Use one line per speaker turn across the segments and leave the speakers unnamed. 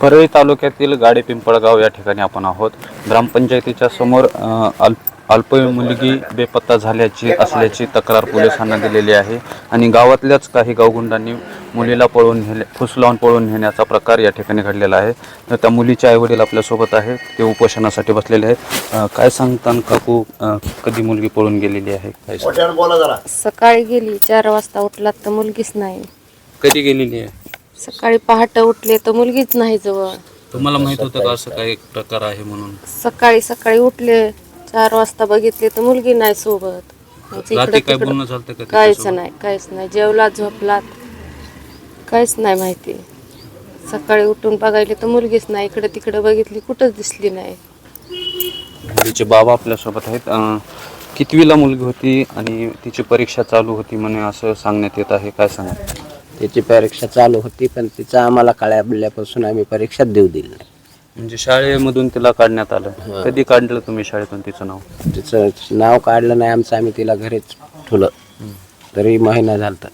परळी तालुक्यातील गाडे पिंपळगाव या ठिकाणी आपण आहोत। ग्रामपंचायतीच्या समोर अल्प मुलगी बेपत्ता झाल्याची असल्याची तक्रार पोलिसांना दिलेली आहे आणि गावातल्याच काही गावगुंडांनी मुलीला फुसलावून पळून नेण्याचा प्रकार या ठिकाणी घडलेला आहे। तर त्या मुलीचे आईवडील आपल्यासोबत आहेत, ते उपोषणासाठी बसलेले आहेत। काय सांगतात काकू, कधी मुलगी पळून गेलेली आहे?
सकाळी गेली, 4 वाजता उठलात तर मुलगीच नाही।
कधी गेलेली आहे?
सकाळी पहाटे उठले तर मुलगीच नाही जवळ।
तुम्हाला माहित होतं का असं काही प्रकार आहे म्हणून?
सकाळी उठले, 4 वाजता बघितले तर मुलगी नाही सोबत।
रात्री काय बोलणं झालं का?
काहीच नाही। जेवला झोपलात काहीच नाही माहिती। सकाळी उठून बघायले तर मुलगीच नाही, इकडे तिकडे बघितली कुठंच दिसली नाही।
मुलीचे बाबा आपल्यासोबत आहेत। कितवीला मुलगी होती आणि तिची परीक्षा चालू होती म्हणे असं सांगण्यात येत आहे, काय सांगा?
त्याची परीक्षा चालू होती, पण तिचं आम्हाला कळल्यापासून आम्ही परीक्षा देऊ दिली नाही।
म्हणजे शाळेमधून तिला काढण्यात आलं? कधी काढलं तुम्ही शाळेतून तिचं नाव?
तिचं नाव काढलं नाही आमचं, आम्ही तिला घरीच ठेवलं, तरी महिना झाला।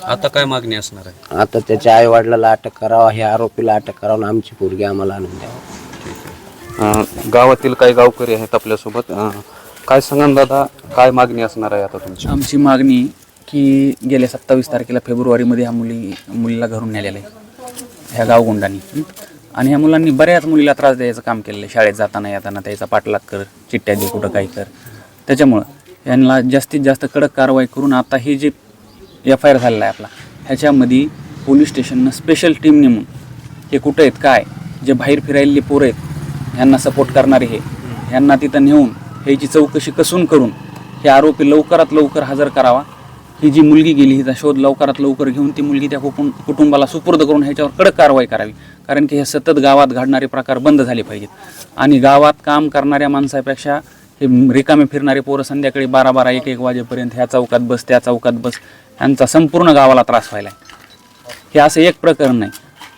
आता काय मागणी असणार आहे?
आता त्याच्या आई वडिलाला अटक करावं, हे आरोपीला अटक करावं, आमची पोरगी आम्हाला आणून द्यावं।
गावातील काही गावकरी आहेत आपल्यासोबत, काय सांगा दादा, काय मागणी असणार आहे आता तुमची?
आमची मागणी की गेल्या 27 तारखेला फेब्रुवारीमध्ये ह्या मुलीला घरून नेलेलं आहे ह्या गावगुंडांनी, आणि ह्या मुलांनी बऱ्याच मुलीला त्रास द्यायचं काम केलेलं आहे। शाळेत जाताना येताना त्याचा पाठलाग कर, चिठ्ठ्या दे, कुठं काही कर। त्याच्यामुळं यांना जास्तीत जास्त कडक कारवाई करून आता हे जे FIR झालेला आहे आपला, ह्याच्यामध्ये पोलीस स्टेशननं स्पेशल टीम नेमून हे कुठं आहेत, काय जे बाहेर फिरायले पोरं आहेत, ह्यांना सपोर्ट करणारे ह्यांना तिथं नेऊन ह्याची चौकशी कसून करून हे आरोपी लवकरात लवकर हजर करावा। ही जी मुलगी गेली हिचा शोध लवकरात लवकर घेऊन ती मुलगी त्या कुटुंबाला सुपूर्द करून ह्याच्यावर कडक कारवाई करावी, कारण की हे सतत गावात घडणारे प्रकार बंद झाले पाहिजेत। आणि गावात काम करणाऱ्या माणसापेक्षा हे रिकामे फिरणारे पोरं संध्याकाळी 12-12, 1-1 वाजेपर्यंत ह्या चौकात बस, त्या चौकात बस, यांचा संपूर्ण गावाला त्रास व्हायला आहे। हे असं एक प्रकरण नाही,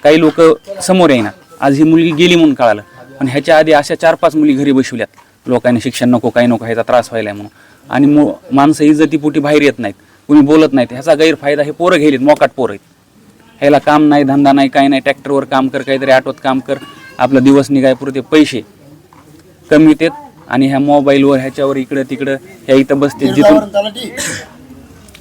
काही लोक समोर येणार, आज ही मुलगी गेली म्हणून कळालं, पण ह्याच्या आधी अशा 4-5 मुली घरी बसवल्यात, लोकांनी शिक्षण नको, काही नको, ह्याचा त्रास व्हायला आहे म्हणून। आणि माणसं इज्जतीपोटी बाहेर येत नाहीत, कुणी बोलत नाहीत, ह्याचा गैरफायदा हे पोरं घ्यायलेत, मोकाट पोरं आहेत। ह्याला काम नाही, धंदा नाही, काही नाही, ट्रॅक्टरवर काम कर, काहीतरी ऑटोत काम कर, आपला दिवस निघायपुरते पैसे कमी येतात, आणि ह्या मोबाईलवर ह्याच्यावर इकडं तिकडं ह्या इथं बसते,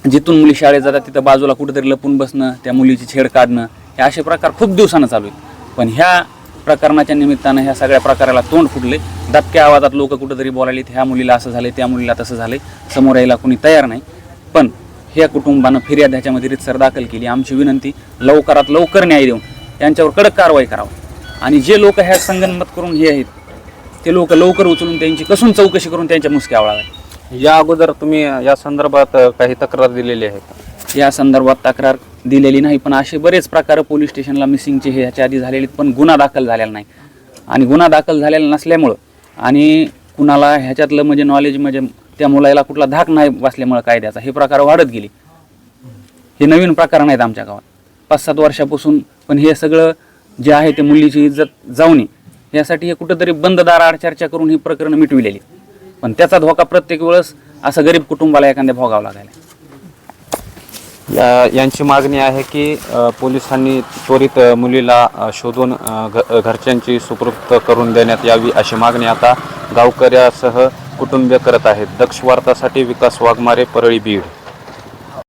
जिथून मुली शाळेत जातात तिथं बाजूला कुठेतरी लपून बसणं, त्या मुलीची छेड काढणं, हे असे प्रकार खूप दिवसानं चालू आहेत। पण ह्या प्रकरणाच्या निमित्तानं ह्या सगळ्या प्रकाराला तोंड फुटले, दबक्या आवाजात लोक कुठेतरी बोलायले, ह्या मुलीला असं झालंय, त्या मुलीला तसं झालंय, समोर यायला कोणी तयार नाही। पण ह्या कुटुंबानं फिर्याद ह्याच्यामध्ये रितसर दाखल केली। आमची विनंती, लवकरात लवकर न्याय देऊन यांच्यावर कडक कारवाई करावी, आणि जे लोक ह्या संगनमत करून हे आहेत ते लोक लवकर उचलून त्यांची कसून चौकशी करून त्यांच्या मुसक्या आवळाव्या।
या अगोदर तुम्ही या संदर्भात काही तक्रार दिलेली आहे का?
या संदर्भात तक्रार दिलेली नाही, पण असे बरेच प्रकार पोलीस स्टेशनला मिसिंगचे हे ह्याच्या आधी झालेले, पण गुन्हा दाखल झालेला नाही। आणि गुन्हा दाखल झालेला नसल्यामुळं आणि कुणाला ह्याच्यातलं म्हणजे नॉलेज, म्हणजे त्या मुलाला कुठला धाक नाही बसल्यामुळे कायद्याचा हे प्रकार वाढत गेले। हे नवीन प्रकार नाहीत आमच्या गावात 5-7 वर्षापासून, पण हे सगळं जे आहे ते मुलीची इज्जत जाऊ नये यासाठी हे कुठंतरी बंद दाराआड चर्चा करून ही प्रकरणं मिटविलेली, पण त्याचा धोका प्रत्येक वेळेस असं गरीब कुटुंबाला एखाद्या भोगावं लागायला।
यांची मागणी आहे की पोलिसांनी त्वरित मुलीला शोधून घरच्यांची सुपूर्द करून देण्यात यावी, अशी मागणी आता गावकऱ्यासह कुटुंबीय करत आहेत। दक्ष वार्तासाठी विकास वाघमारे, परळी, बीड।